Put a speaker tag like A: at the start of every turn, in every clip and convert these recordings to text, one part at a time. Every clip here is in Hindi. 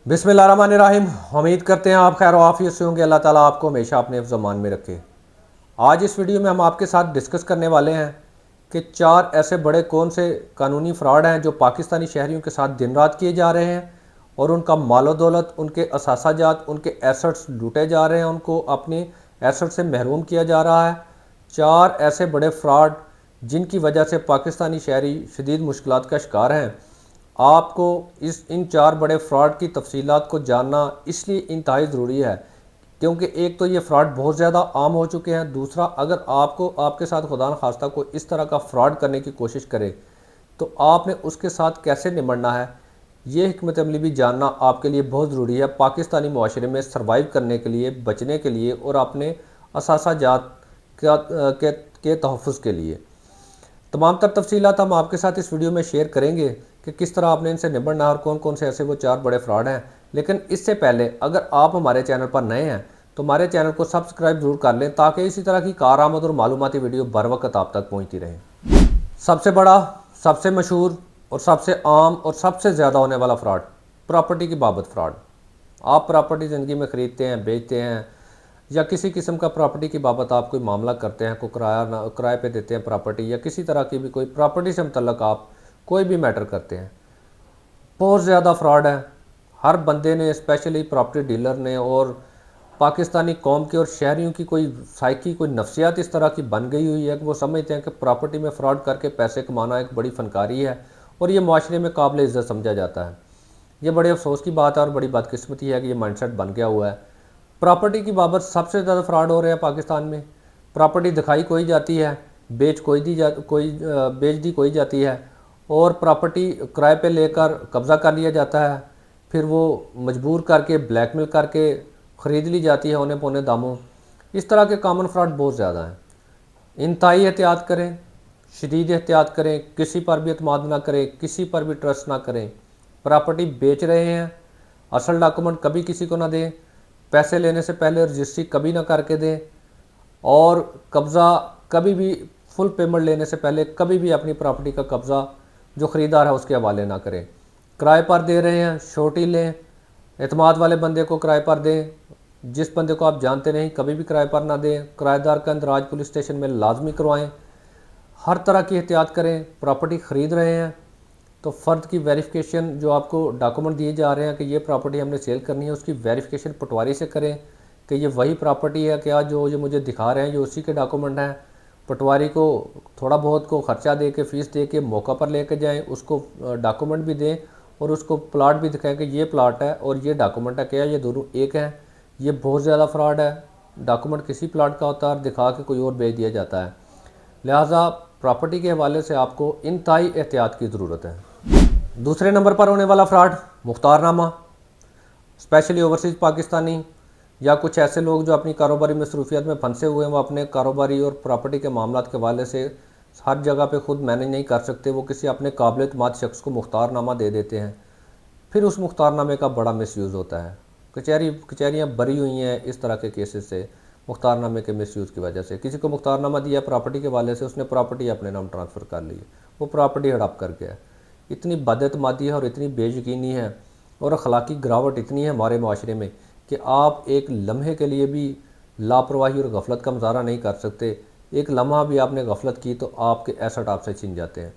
A: बिस्मिल्लाहिर्रहमानिर्रहीम। उम्मीद करते हैं आप खैर आफियत से होंगे। अल्लाह ताला आपको हमेशा अपने हिफ्ज़ मान में रखे। आज इस वीडियो में हम आपके साथ डिस्कस करने वाले हैं कि 4 ऐसे बड़े कौन से कानूनी फ़्रॉड हैं जो पाकिस्तानी शहरियों के साथ दिन रात किए जा रहे हैं और उनका मालो दौलत, उनके असासाजात, उनके एसेट्स लूटे जा रहे हैं, उनको अपने एसेट से महरूम किया जा रहा है। 4 ऐसे बड़े फ़्रॉड जिनकी वजह से पाकिस्तानी शहरी शदीद मुश्किलात का शिकार हैं। आपको इन 4 बड़े फ़्रॉड की तफसीलात को जानना इसलिए इंतहाई ज़रूरी है क्योंकि एक तो ये फ़्रॉड बहुत ज़्यादा आम हो चुके हैं, दूसरा अगर आपको आपके साथ खुदा न खास्ता को इस तरह का फ़्रॉड करने की कोशिश करे तो आपने उसके साथ कैसे निपटना है, ये हिकमत अमली भी जानना आपके लिए बहुत ज़रूरी है पाकिस्तानी मुआशरे में सर्वाइव करने के लिए, बचने के लिए और अपने असासाजात के तहफ़्फ़ुज़ के लिए। तमाम तर तफसीलात हम आपके साथ इस वीडियो में शेयर करेंगे कि किस तरह आपने इनसे निपटना है और कौन कौन से ऐसे वो 4 बड़े फ़्रॉड हैं। लेकिन इससे पहले अगर आप हमारे चैनल पर नए हैं तो हमारे चैनल को सब्सक्राइब ज़रूर कर लें ताकि इसी तरह की कारआमद और मालूमाती वीडियो बर वक्त आप तक पहुँचती रहे। सबसे बड़ा, सबसे मशहूर और सबसे आम और सबसे ज़्यादा होने वाला फ़्रॉड प्रॉपर्टी की बाबत फ़्रॉड। आप प्रॉपर्टी ज़िंदगी में ख़रीदते हैं, बेचते हैं या किसी किस्म का प्रॉपर्टी की बाबत आप कोई मामला करते हैं, कोई किराए पे देते हैं प्रॉपर्टी या किसी तरह की भी कोई प्रॉपर्टी से मुतल्लक आप कोई भी मैटर करते हैं, बहुत ज़्यादा फ्रॉड है। हर बंदे ने, स्पेशली प्रॉपर्टी डीलर ने और पाकिस्तानी कौम के और शहरियों की कोई साइकी, कोई नफ्सियात इस तरह की बन गई हुई है कि वो समझते हैं कि प्रॉपर्टी में फ़्रॉड करके पैसे कमाना एक बड़ी फ़नकारी है और ये माशरे में काबिल इज़्ज़त समझा जाता है। ये बड़े अफसोस की बात है और बड़ी बदकिस्मती है कि ये माइंडसेट बन गया हुआ है। प्रॉपर्टी की बाबत सबसे ज़्यादा फ्रॉड हो रहे हैं पाकिस्तान में। प्रॉपर्टी दिखाई कोई जाती है, बेच दी कोई जाती है और प्रॉपर्टी किराए पे लेकर कब्ज़ा कर लिया जाता है, फिर वो मजबूर करके ब्लैकमेल करके ख़रीद ली जाती है औने पौने दामों। इस तरह के कॉमन फ्रॉड बहुत ज़्यादा हैं। इंतहाई एहतियात करें, शदीद एहतियात करें, किसी पर भी एतमाद ना करें, किसी पर भी ट्रस्ट ना करें। प्रॉपर्टी बेच रहे हैं, असल डॉक्यूमेंट कभी किसी को ना दें, पैसे लेने से पहले रजिस्ट्री कभी ना करके दें और कब्ज़ा कभी भी, फुल पेमेंट लेने से पहले कभी भी अपनी प्रॉपर्टी का कब्ज़ा जो ख़रीदार है उसके हवाले ना करें। किराए पर दे रहे हैं, श्योरिटी लें, एतमाद वाले बंदे को किराए पर दें। जिस बंदे को आप जानते नहीं कभी भी किराए पर ना दें। किराएदार का इंदराज पुलिस स्टेशन में लाजमी करवाएं। हर तरह की एहतियात करें। प्रॉपर्टी ख़रीद रहे हैं तो फ़र्द की वेरिफिकेशन, जो आपको डॉक्यूमेंट दिए जा रहे हैं कि ये प्रॉपर्टी हमने सेल करनी है, उसकी वेरिफिकेशन पटवारी से करें कि ये वही प्रॉपर्टी है क्या जो ये मुझे दिखा रहे हैं, ये उसी के डॉक्यूमेंट हैं। पटवारी को थोड़ा बहुत को ख़र्चा दे के, फ़ीस दे के मौका पर लेके जाएं, उसको डॉक्यूमेंट भी दें और उसको प्लाट भी दिखाएं कि ये प्लाट है और ये डॉक्यूमेंट है, क्या ये दोनों एक हैं। ये बहुत ज़्यादा फ्रॉड है। डॉक्यूमेंट किसी प्लाट का होता है और दिखा के कोई और बेच दिया जाता है। लिहाजा प्रॉपर्टी के हवाले से आपको इंतहाई एहतियात की ज़रूरत है। दूसरे नंबर पर होने वाला फ्रॉड मुख्तारनामा। स्पेशली ओवरसीज़ पाकिस्तानी या कुछ ऐसे लोग जो अपनी कारोबारी मसरूफियत में फंसे हुए हैं, वो अपने कारोबारी और प्रॉपर्टी के मामलात के हवाले से हर जगह पे खुद मैनेज नहीं कर सकते, वो किसी अपने काबिल एतमाद शख्स को मुख्तारनामा दे देते हैं। फिर उस मुख्तारनामे का बड़ा मिसयूज़ होता है। कचहरियाँ भरी हुई हैं इस तरह के केसेस से, मुख्तारनामे के मिसयूज़ की वजह से। किसी को मुख्तारनामा दिया प्रॉपर्टी के हवाले से, उसने प्रॉपर्टी अपने नाम ट्रांसफ़र कर ली, वो प्रॉपर्टी हड़प कर गया। इतनी बदअतमादी है और इतनी बेयकीनी है और अखलाकी गिरावट इतनी है हमारे माशरे में कि आप एक लम्हे के लिए भी लापरवाही और गफलत का मुजाहरा नहीं कर सकते। एक लम्हा भी आपने गफलत की तो आपके एसेट आपसे छीन जाते हैं।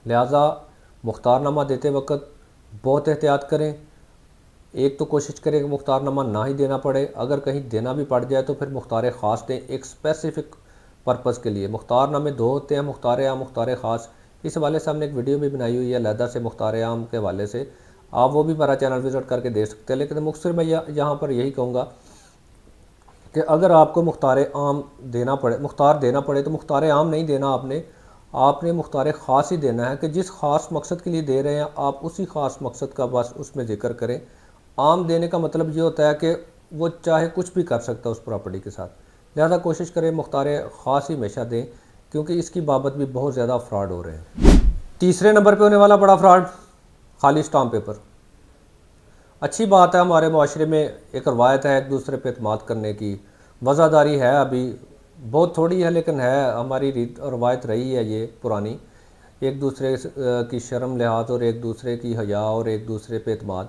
A: लिहाजा मुख्तारनामा देते वक्त बहुत एहतियात करें। एक तो कोशिश करें कि मुख्तारनामा ना ही देना पड़े, अगर कहीं देना भी पड़ जाए तो फिर मुख्तार ख़ास दें एक स्पेसिफ़िक पर्पज़ के लिए। मुख्तारनामे 2 होते हैं, मुख्तार आम, मुख्तार ख़ास। इस हवाले से हमने एक वीडियो भी बनाई हुई है अलहदा से मुख्तार आम के हवाले से, आप वो भी हमारा चैनल विज़िट करके देख सकते हैं। लेकिन मुख्तर मैं यहाँ पर यही कहूँगा कि अगर आपको मुख्तार आम देना पड़े, मुख्तार देना पड़े तो मुख्तार आम नहीं देना आपने मुख्तार ख़ास ही देना है कि जिस ख़ास मकसद के लिए दे रहे हैं आप उसी ख़ास मकसद का बस उसमें ज़िक्र करें। आम देने का मतलब ये होता है कि वो चाहे कुछ भी कर सकता है उस प्रॉपर्टी के साथ। लिहाजा कोशिश करें मुख्तार ख़ास ही हमेशा दें क्योंकि इसकी बाबत भी बहुत ज़्यादा फ्रॉड हो रहे हैं। तीसरे नंबर पे होने वाला बड़ा फ्रॉड खाली स्टाम्प पेपर। अच्छी बात है, हमारे माशरे में एक रवायत है एक दूसरे पे एतमाद करने की, वज़ादारी है, अभी बहुत थोड़ी है लेकिन है, हमारी रवायत रही है ये पुरानी, एक दूसरे की शर्म लिहाज और एक दूसरे की हया और एक दूसरे पे एतमाद।